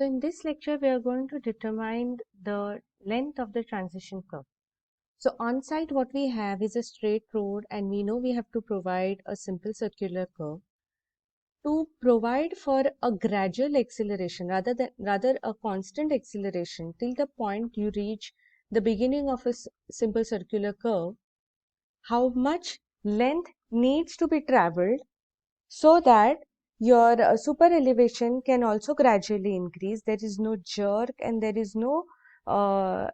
So in this lecture, we are going to determine the length of the transition curve. So on site, what we have is a straight road, and we know we have to provide a simple circular curve. To provide for a gradual acceleration rather a constant acceleration till the point you reach the beginning of a simple circular curve, how much length needs to be traveled so that your super elevation can also gradually increase. There is no jerk and there is no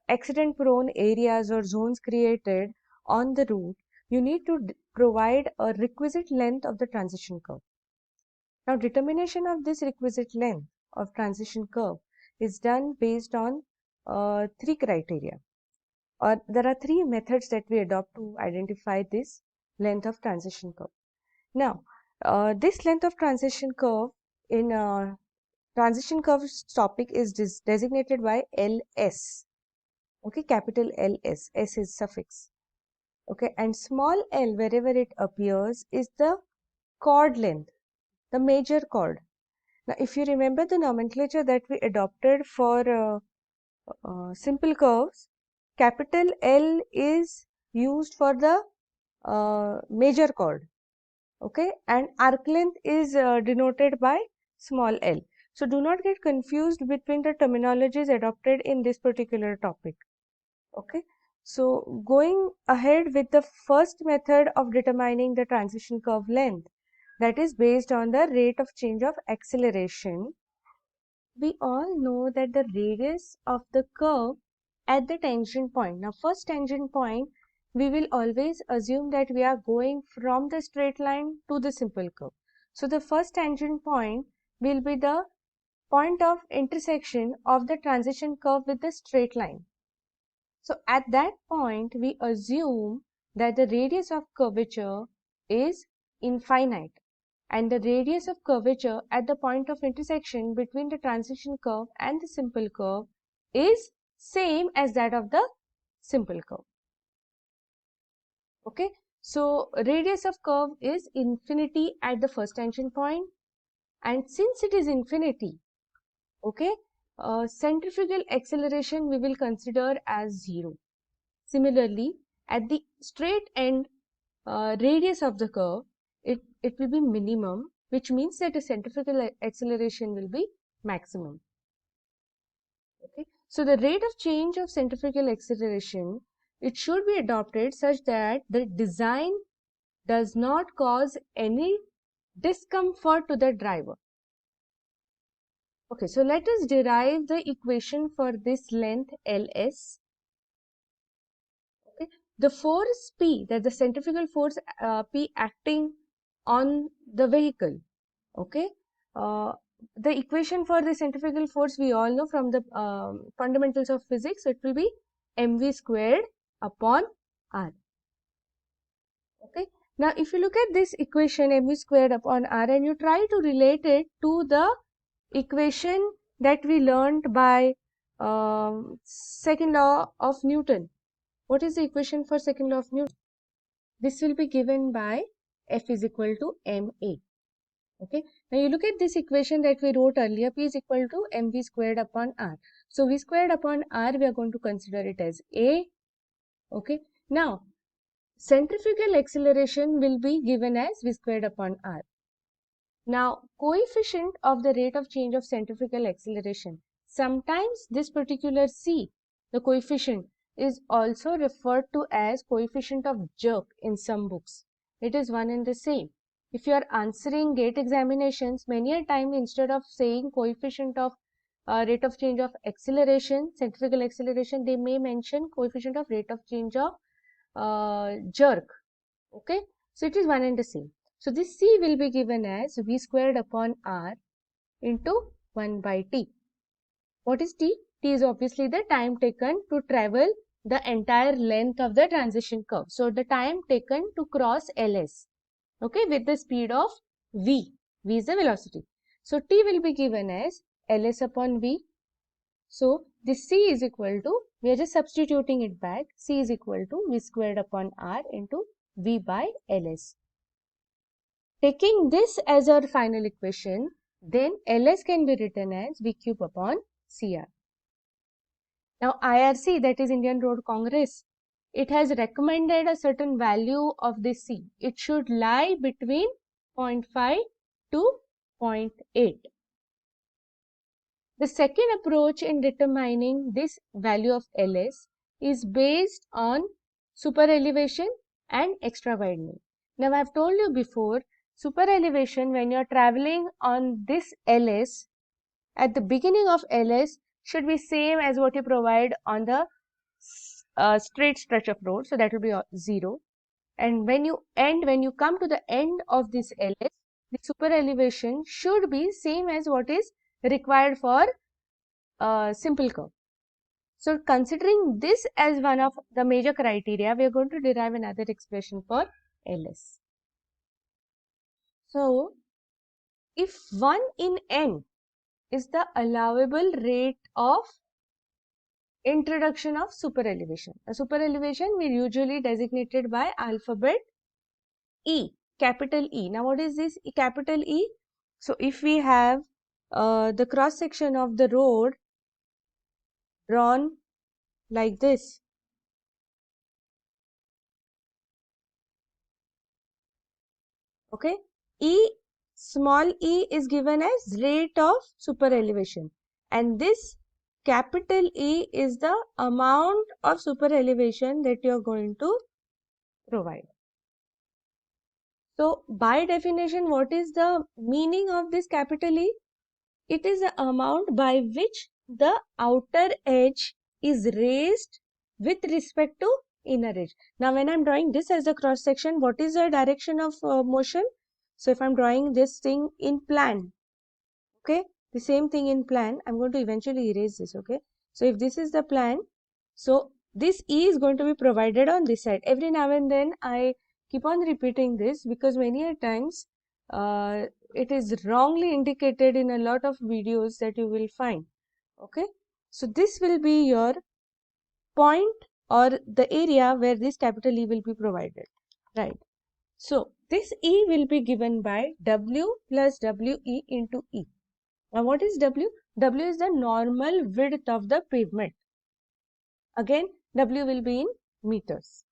accident prone areas or zones created on the route. You need to provide a requisite length of the transition curve. Now, determination of this requisite length of transition curve is done based on three criteria, or there are three methods that we adopt to identify this length of transition curve. Now, this length of transition curve in transition curve topic is designated by LS. Okay, capital LS. S is suffix. Okay, and small l wherever it appears is the chord length, the major chord. Now, if you remember the nomenclature that we adopted for simple curves, capital L is used for the major chord. Okay, and arc length is denoted by small l. So do not get confused between the terminologies adopted in this particular topic. Okay, so going ahead with the first method of determining the transition curve length, that is based on the rate of change of acceleration. We all know that the radius of the curve at the tangent point. Now, first tangent point, we will always assume that we are going from the straight line to the simple curve. So, the first tangent point will be the point of intersection of the transition curve with the straight line. So, at that point, we assume that the radius of curvature is infinite, and the radius of curvature at the point of intersection between the transition curve and the simple curve is same as that of the simple curve. Okay, so radius of curve is infinity at the first tangent point, and since it is infinity, okay, centrifugal acceleration we will consider as 0. Similarly, at the straight end radius of the curve, it will be minimum, which means that the centrifugal acceleration will be maximum. Okay, so the rate of change of centrifugal acceleration, it should be adopted such that the design does not cause any discomfort to the driver. Okay, so let us derive the equation for this length LS. Okay, the force P, that the centrifugal force P acting on the vehicle. Okay, the equation for the centrifugal force we all know from the fundamentals of physics. So it will be mv squared upon r. Okay, now if you look at this equation mv squared upon r and you try to relate it to the equation that we learned by second law of Newton. What is the equation for second law of Newton? This will be given by F is equal to ma. Okay, now you look at this equation that we wrote earlier, P is equal to mv squared upon r. So v squared upon r, we are going to consider it as a. Okay, now centrifugal acceleration will be given as v squared upon r. Now, coefficient of the rate of change of centrifugal acceleration. Sometimes this particular c, the coefficient, is also referred to as coefficient of jerk in some books. It is one and the same. If you are answering GATE examinations, many a time instead of saying coefficient of rate of change of acceleration, centrifugal acceleration, they may mention coefficient of rate of change of jerk. Okay, so it is one and the same. So this c will be given as v squared upon r into 1 by t. What is t? T is obviously the time taken to travel the entire length of the transition curve. So the time taken to cross LS, okay, with the speed of v. V is the velocity. So t will be given as LS upon v. So this c is equal to, we are just substituting it back, c is equal to v squared upon r into v by LS. Taking this as our final equation, then LS can be written as V cube upon CR. Now IRC, that is Indian Road Congress, it has recommended a certain value of this C. It should lie between 0.5 to 0.8. The second approach in determining this value of LS is based on super elevation and extra widening. Now I have told you before, super elevation, when you are traveling on this LS, at the beginning of LS should be same as what you provide on the straight stretch of road, so that will be 0. And when you come to the end of this LS, the super elevation should be same as what is required for simple curve. So considering this as one of the major criteria, we are going to derive another expression for LS. So if 1 in n is the allowable rate of introduction of super elevation. A super elevation we usually designated by alphabet E, capital E. Now what is this capital E? So if we have the cross section of the road drawn like this, okay, small e is given as rate of super elevation, and this capital E is the amount of super elevation that you are going to provide. So by definition, what is the meaning of this capital E? It is the amount by which the outer edge is raised with respect to inner edge. Now when I am drawing this as a cross section, what is the direction of motion? So if I am drawing this thing in plan, okay, the same thing in plan, I am going to eventually erase this, okay. So if this is the plan, so this E is going to be provided on this side. Every now and then I keep on repeating this because many a times it is wrongly indicated in a lot of videos that you will find, okay. So this will be your point or the area where this capital E will be provided, right. So this E will be given by W plus WE into E. Now what is W? W is the normal width of the pavement. Again, W will be in meters.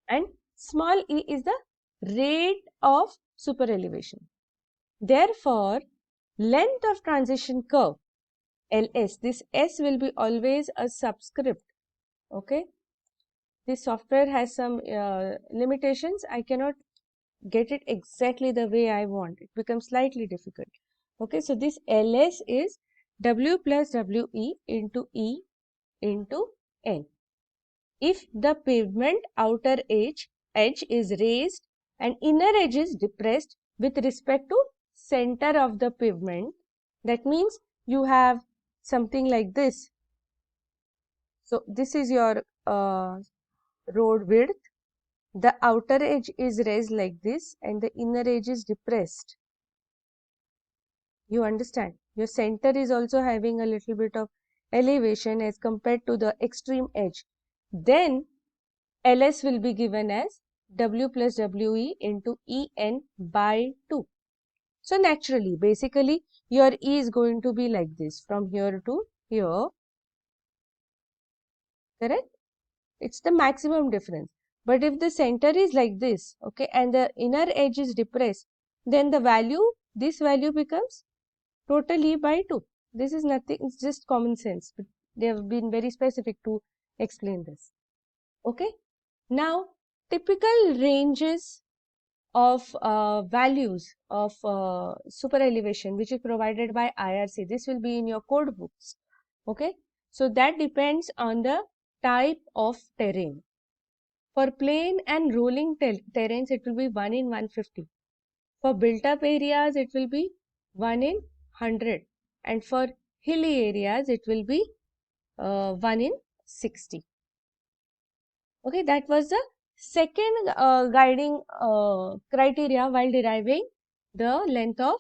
And small e is the rate of super elevation. Therefore, length of transition curve, LS, this S will be always a subscript. Okay. This software has some limitations. I cannot get it exactly the way I want. It becomes slightly difficult. Okay. So this LS is W plus WE into E into N. If the pavement outer edge is raised and inner edge is depressed with respect to center of the pavement, that means you have something like this. So this is your road width. The outer edge is raised like this and the inner edge is depressed. You understand? Your center is also having a little bit of elevation as compared to the extreme edge. Then LS will be given as W plus WE into EN by 2. So naturally, basically, your E is going to be like this from here to here. Correct? It's the maximum difference. But if the center is like this, okay, and the inner edge is depressed, then the value, this value becomes total E by 2. This is nothing, it's just common sense. But they have been very specific to explain this. Okay. Now, typical ranges of values of super elevation which is provided by IRC. This will be in your code books. Okay. So that depends on the type of terrain. For plain and rolling terrains, it will be 1 in 150. For built up areas, it will be 1 in 100. And for hilly areas, it will be 1 in 60. Okay, that was the second guiding criteria while deriving the length of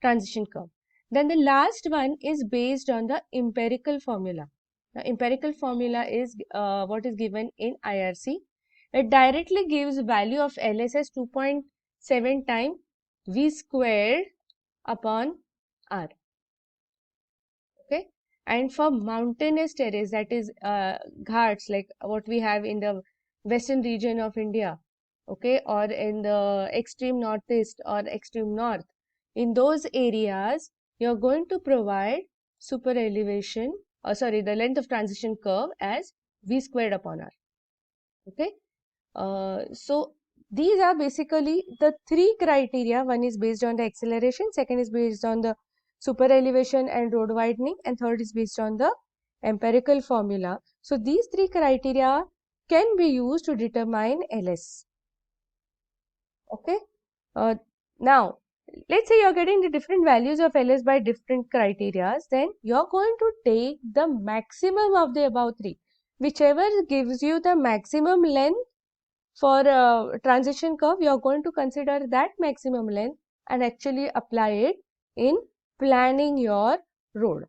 transition curve. Then the last one is based on the empirical formula. The empirical formula is what is given in IRC. It directly gives value of LS as 2.7 times V squared upon R. Okay, and for mountainous terrace, that is ghats, like what we have in the western region of India, okay, or in the extreme northeast or extreme north, in those areas you're going to provide super elevation, or sorry, the length of transition curve as V squared upon R. Okay, so these are basically the three criteria. One is based on the acceleration, second is based on the super elevation and road widening, and third is based on the empirical formula. So these three criteria can be used to determine LS. Okay. Now, let's say you're getting the different values of LS by different criteria, then you're going to take the maximum of the above three, whichever gives you the maximum length for a transition curve. You are going to consider that maximum length and actually apply it in planning your road.